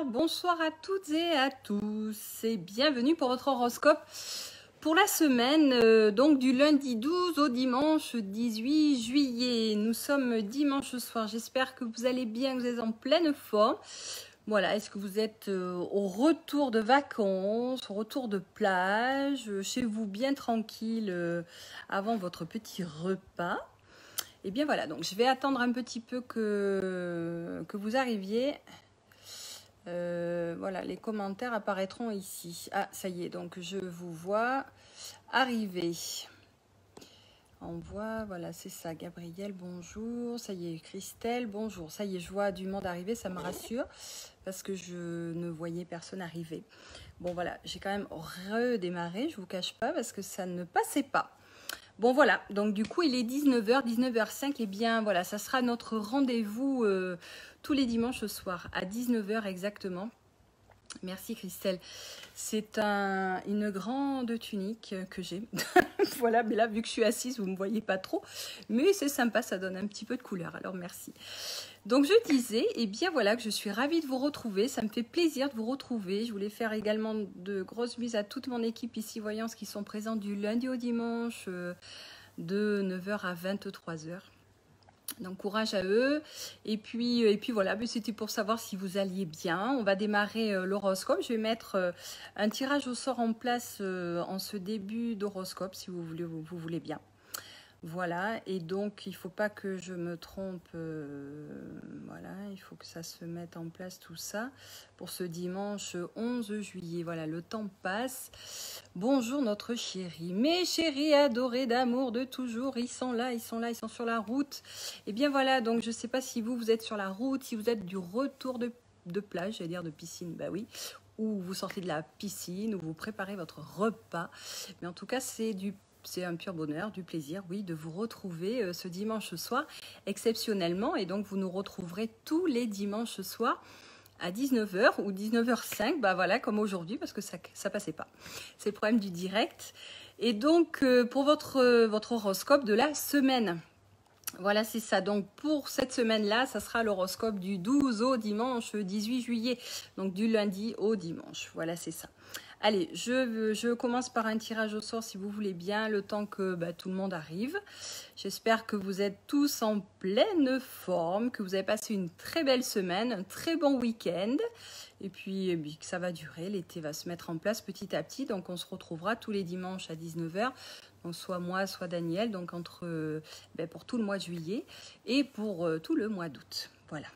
Bonsoir à toutes et à tous et bienvenue pour votre horoscope pour la semaine donc du lundi 12 au dimanche 18 juillet. Nous sommes dimanche soir, j'espère que vous allez bien, que vous êtes en pleine forme. Voilà, est-ce que vous êtes au retour de vacances, au retour de plage, chez vous bien tranquille avant votre petit repas? Et bien voilà, donc je vais attendre un petit peu que vous arriviez. Voilà, les commentaires apparaîtront ici. Ah, ça y est, donc je vous vois arriver. On voit, voilà, c'est ça. Gabriel, bonjour. Ça y est, Christelle, bonjour. Ça y est, je vois du monde arriver, ça me rassure parce que je ne voyais personne arriver. Bon, voilà, j'ai quand même redémarré, je ne vous cache pas, parce que ça ne passait pas. Bon, voilà, donc du coup, il est 19h, 19h05. Et bien, voilà, ça sera notre rendez-vous tous les dimanches au soir, à 19h exactement. Merci Christelle. C'est une grande tunique que j'ai. Voilà, mais là, vu que je suis assise, vous ne me voyez pas trop. Mais c'est sympa, ça donne un petit peu de couleur. Alors, merci. Donc, je disais, eh bien voilà, que je suis ravie de vous retrouver. Ça me fait plaisir de vous retrouver. Je voulais faire également de grosses bises à toute mon équipe ici, Voyance, qui sont présents du lundi au dimanche, de 9h à 23h. Donc courage à eux. Et puis voilà, c'était pour savoir si vous alliez bien. On va démarrer l'horoscope. Je vais mettre un tirage au sort en place en ce début d'horoscope, si vous voulez bien. Voilà, et donc il ne faut pas que je me trompe, voilà, il faut que ça se mette en place tout ça pour ce dimanche 11 juillet. Voilà, le temps passe. Bonjour notre chéri, mes chéris adorés d'amour de toujours, ils sont là, ils sont sur la route. Et bien voilà, donc je ne sais pas si vous êtes sur la route, si vous êtes du retour de plage, j'allais dire de piscine, bah oui, ou vous sortez de la piscine, ou vous préparez votre repas, mais en tout cas c'est un pur bonheur, du plaisir, oui, de vous retrouver ce dimanche soir, exceptionnellement. Et donc, vous nous retrouverez tous les dimanches soirs à 19h ou 19h05, bah voilà, comme aujourd'hui, parce que ça passait pas. C'est le problème du direct. Et donc, pour votre horoscope de la semaine. Voilà, c'est ça. Donc, pour cette semaine-là, ça sera l'horoscope du 12 au dimanche 18 juillet. Donc, du lundi au dimanche. Voilà, c'est ça. Allez, je commence par un tirage au sort si vous voulez bien, le temps que tout le monde arrive. J'espère que vous êtes tous en pleine forme, que vous avez passé une très belle semaine, un très bon week-end. Et puis que ça va durer, l'été va se mettre en place petit à petit. Donc on se retrouvera tous les dimanches à 19h. Donc soit moi, soit Daniel, donc pour tout le mois de juillet et pour tout le mois d'août. Voilà.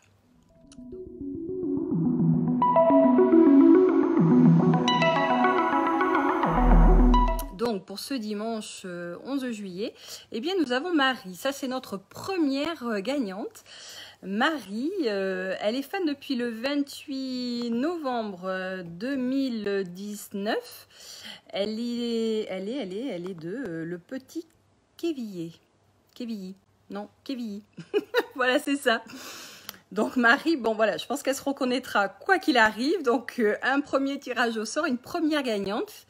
Donc, pour ce dimanche 11 juillet, eh bien, nous avons Marie. Ça, c'est notre première gagnante. Marie, elle est fan depuis le 28 novembre 2019. Elle est de le petit Quevilly. Non, Quevilly. Voilà, c'est ça. Donc Marie, bon voilà, je pense qu'elle se reconnaîtra quoi qu'il arrive. Donc un premier tirage au sort, une première gagnante.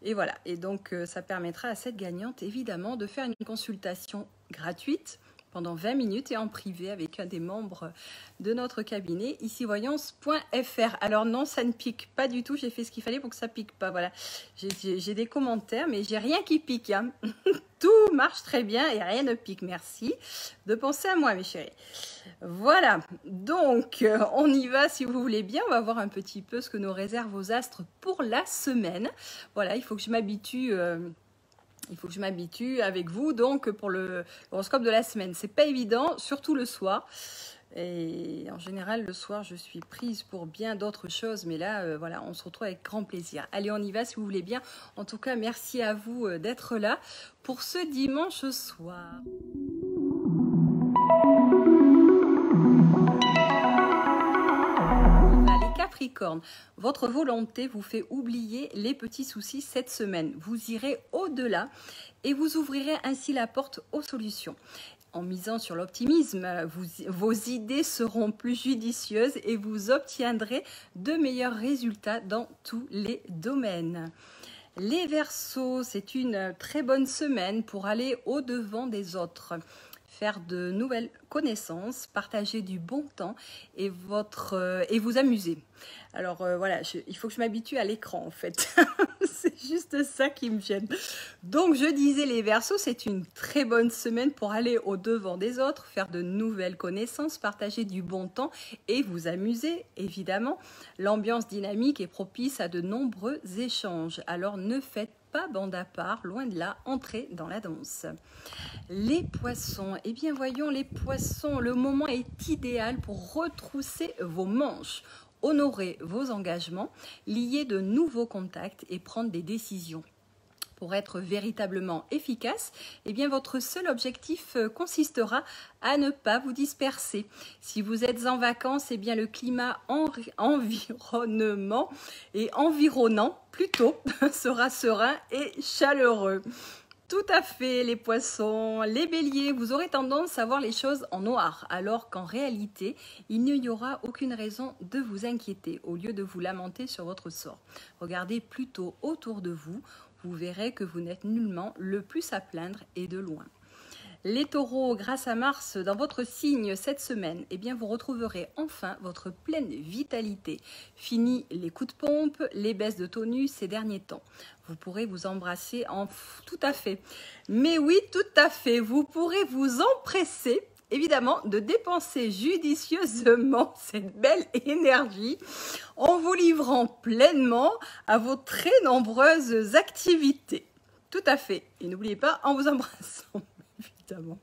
Et voilà, et donc ça permettra à cette gagnante évidemment de faire une consultation gratuite pendant 20 minutes et en privé avec un des membres de notre cabinet, icivoyance.fr. Alors non, ça ne pique pas du tout, j'ai fait ce qu'il fallait pour que ça pique pas, voilà. J'ai des commentaires, mais j'ai rien qui pique, hein. Tout marche très bien et rien ne pique, merci de penser à moi mes chéris. Voilà, donc on y va si vous voulez bien, on va voir un petit peu ce que nous réservent vos astres pour la semaine. Voilà, il faut que je m'habitue... avec vous, donc pour l'horoscope de la semaine. C'est pas évident, surtout le soir. Et en général, le soir, je suis prise pour bien d'autres choses. Mais là, voilà, on se retrouve avec grand plaisir. Allez, on y va si vous voulez bien. En tout cas, merci à vous d'être là pour ce dimanche soir. Capricorne, votre volonté vous fait oublier les petits soucis cette semaine. Vous irez au-delà et vous ouvrirez ainsi la porte aux solutions. En misant sur l'optimisme, vos idées seront plus judicieuses et vous obtiendrez de meilleurs résultats dans tous les domaines. Les Verseaux, c'est une très bonne semaine pour aller au-devant des autres. faire de nouvelles connaissances, partager du bon temps et, et vous amuser. Alors voilà, il faut que je m'habitue à l'écran en fait. C'est juste ça qui me gêne. Donc je disais les Verseaux, c'est une très bonne semaine pour aller au-devant des autres, faire de nouvelles connaissances, partager du bon temps et vous amuser évidemment. L'ambiance dynamique est propice à de nombreux échanges. Alors ne faites pas bande à part, loin de là, entrez dans la danse. Les poissons, eh bien voyons les poissons, le moment est idéal pour retrousser vos manches, honorer vos engagements, lier de nouveaux contacts et prendre des décisions. Pour être véritablement efficace, eh bien votre seul objectif consistera à ne pas vous disperser. Si vous êtes en vacances, eh bien le climat environnement et environnant plutôt sera serein et chaleureux. Tout à fait, les poissons, les béliers, vous aurez tendance à voir les choses en noir, alors qu'en réalité, il n'y aura aucune raison de vous inquiéter au lieu de vous lamenter sur votre sort. Regardez plutôt autour de vous, vous verrez que vous n'êtes nullement le plus à plaindre et de loin. Les taureaux, grâce à Mars dans votre signe cette semaine, eh bien vous retrouverez enfin votre pleine vitalité. Fini les coups de pompe, les baisses de tonus ces derniers temps. Vous pourrez vous embrasser en... Tout à fait. Mais oui, tout à fait. Vous pourrez vous empresser, évidemment, de dépenser judicieusement cette belle énergie en vous livrant pleinement à vos très nombreuses activités. Tout à fait. Et n'oubliez pas, en vous embrassant. Évidemment.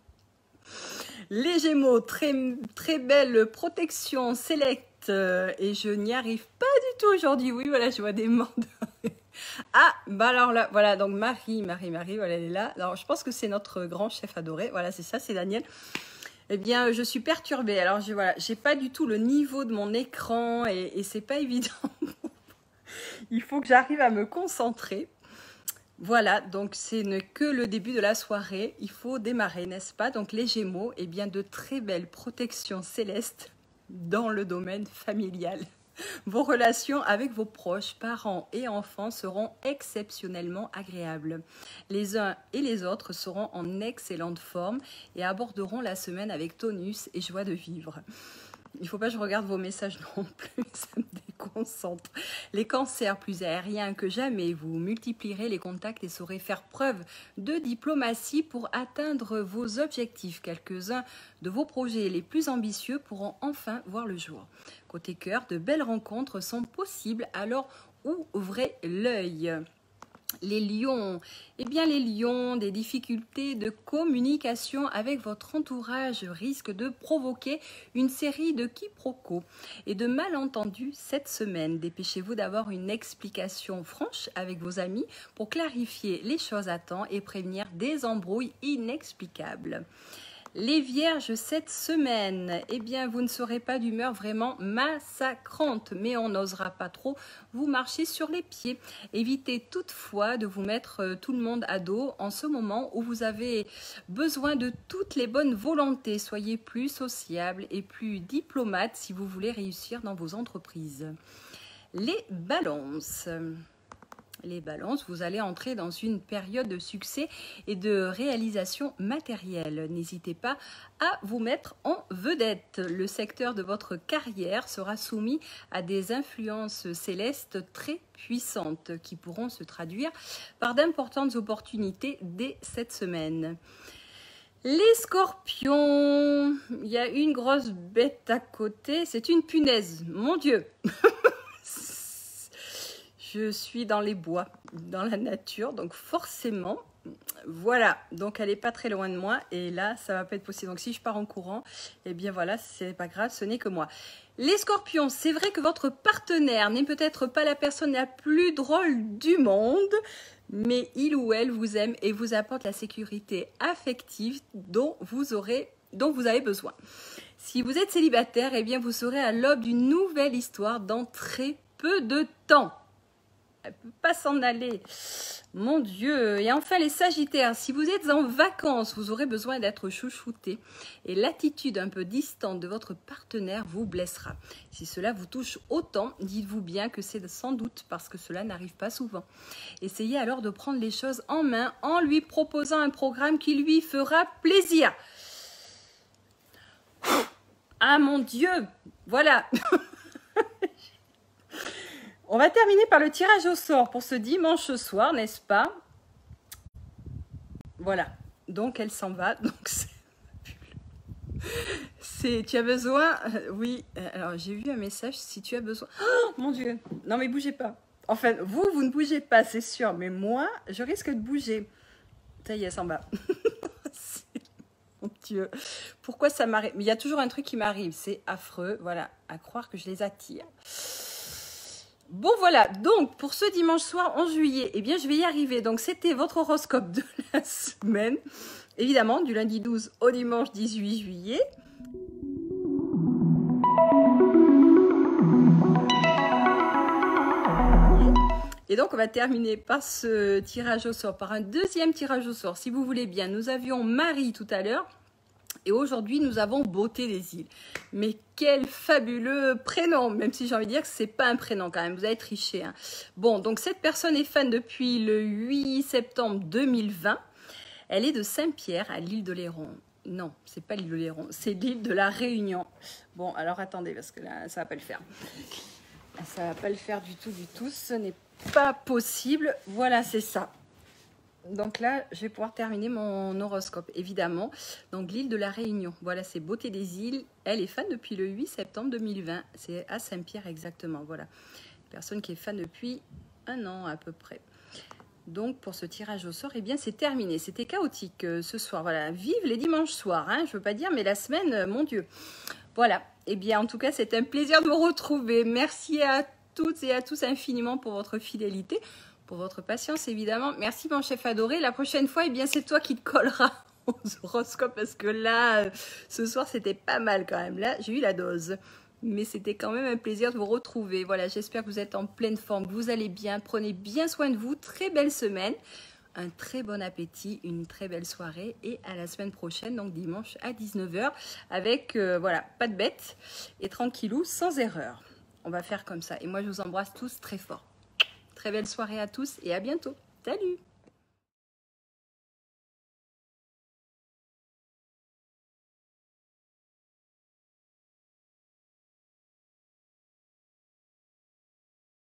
Les Gémeaux, très belle protection select et je n'y arrive pas du tout aujourd'hui. Oui, voilà, je vois des morts. Ah, bah alors là, voilà, donc Marie, voilà, elle est là. Alors, je pense que c'est notre grand chef adoré. Voilà, c'est ça, c'est Daniel. Eh bien, je suis perturbée. Alors, voilà, j'ai pas du tout le niveau de mon écran et c'est pas évident. Il faut que j'arrive à me concentrer. Voilà, donc ce n'est que le début de la soirée, il faut démarrer, n'est-ce pas? Donc les Gémeaux, eh bien de très belles protections célestes dans le domaine familial. Vos relations avec vos proches, parents et enfants seront exceptionnellement agréables. Les uns et les autres seront en excellente forme et aborderont la semaine avec tonus et joie de vivre. Il ne faut pas que je regarde vos messages non plus, ça me déconcentre. Les cancers plus aériens que jamais, vous multiplierez les contacts et saurez faire preuve de diplomatie pour atteindre vos objectifs. Quelques-uns de vos projets les plus ambitieux pourront enfin voir le jour. Côté cœur, de belles rencontres sont possibles, alors ouvrez l'œil. Les lions, eh bien les lions, des difficultés de communication avec votre entourage risquent de provoquer une série de quiproquos et de malentendus cette semaine. Dépêchez-vous d'avoir une explication franche avec vos amis pour clarifier les choses à temps et prévenir des embrouilles inexplicables. Les vierges cette semaine, eh bien vous ne serez pas d'humeur vraiment massacrante, mais on n'osera pas trop vous marcher sur les pieds. Évitez toutefois de vous mettre tout le monde à dos en ce moment où vous avez besoin de toutes les bonnes volontés. Soyez plus sociable et plus diplomate si vous voulez réussir dans vos entreprises. Les balances. Les balances, vous allez entrer dans une période de succès et de réalisation matérielle. N'hésitez pas à vous mettre en vedette. Le secteur de votre carrière sera soumis à des influences célestes très puissantes qui pourront se traduire par d'importantes opportunités dès cette semaine. Les scorpions, il y a une grosse bête à côté, c'est une punaise, mon Dieu. Je suis dans les bois, dans la nature, donc forcément, voilà. Donc elle n'est pas très loin de moi et là, ça ne va pas être possible. Donc si je pars en courant, eh bien voilà, c'est pas grave, ce n'est que moi. Les scorpions, c'est vrai que votre partenaire n'est peut-être pas la personne la plus drôle du monde, mais il ou elle vous aime et vous apporte la sécurité affective dont vous avez besoin. Si vous êtes célibataire, eh bien vous serez à l'aube d'une nouvelle histoire dans très peu de temps. Elle ne peut pas s'en aller. Mon Dieu. Et enfin, les Sagittaires, si vous êtes en vacances, vous aurez besoin d'être chouchouté. Et l'attitude un peu distante de votre partenaire vous blessera. Si cela vous touche autant, dites-vous bien que c'est sans doute parce que cela n'arrive pas souvent. Essayez alors de prendre les choses en main en lui proposant un programme qui lui fera plaisir. Ah mon Dieu, voilà. On va terminer par le tirage au sort pour ce dimanche soir, n'est-ce pas? Voilà, donc elle s'en va. Donc tu as besoin, oui. Alors j'ai vu un message. Si tu as besoin, oh mon Dieu, non mais bougez pas. Enfin, vous ne bougez pas, c'est sûr, mais moi, je risque de bouger. Ça y est, elle s'en va. Mon Dieu, pourquoi ça m'arrive? Mais il y a toujours un truc qui m'arrive, c'est affreux. Voilà, à croire que je les attire. Bon voilà, donc pour ce dimanche soir 11 juillet, eh bien je vais y arriver. Donc c'était votre horoscope de la semaine, évidemment du lundi 12 au dimanche 18 juillet. Et donc on va terminer par ce tirage au sort, par un deuxième tirage au sort. Si vous voulez bien, nous avions Marie tout à l'heure. Et aujourd'hui, nous avons Beauté des îles. Mais quel fabuleux prénom, même si j'ai envie de dire que ce n'est pas un prénom quand même, vous avez triché. Hein. Bon, donc cette personne est fan depuis le 8 septembre 2020. Elle est de Saint-Pierre, à l'île de Léron. Non, c'est pas l'île de Léron, c'est l'île de la Réunion. Bon, alors attendez, parce que là, ça va pas le faire. Ça va pas le faire du tout, ce n'est pas possible. Voilà, c'est ça. Donc là, je vais pouvoir terminer mon horoscope, évidemment. Donc l'île de la Réunion, voilà, c'est Beauté des îles. Elle est fan depuis le 8 septembre 2020. C'est à Saint-Pierre exactement, voilà. Personne qui est fan depuis un an à peu près. Donc pour ce tirage au sort, eh bien c'est terminé. C'était chaotique ce soir, voilà. Vive les dimanches soirs, hein, je veux pas dire, mais la semaine, mon Dieu. Voilà, eh bien en tout cas, c'est un plaisir de vous retrouver. Merci à toutes et à tous infiniment pour votre fidélité. Pour votre patience, évidemment. Merci, mon chef adoré. La prochaine fois, eh bien, c'est toi qui te colleras aux horoscopes parce que là, ce soir, c'était pas mal quand même. Là, j'ai eu la dose. Mais c'était quand même un plaisir de vous retrouver. Voilà, j'espère que vous êtes en pleine forme, que vous allez bien. Prenez bien soin de vous. Très belle semaine. Un très bon appétit, une très belle soirée. Et à la semaine prochaine, donc dimanche à 19 h avec, voilà, pas de bête et tranquillou, sans erreur. On va faire comme ça. Et moi, je vous embrasse tous très fort. Très belle soirée à tous et à bientôt. Salut!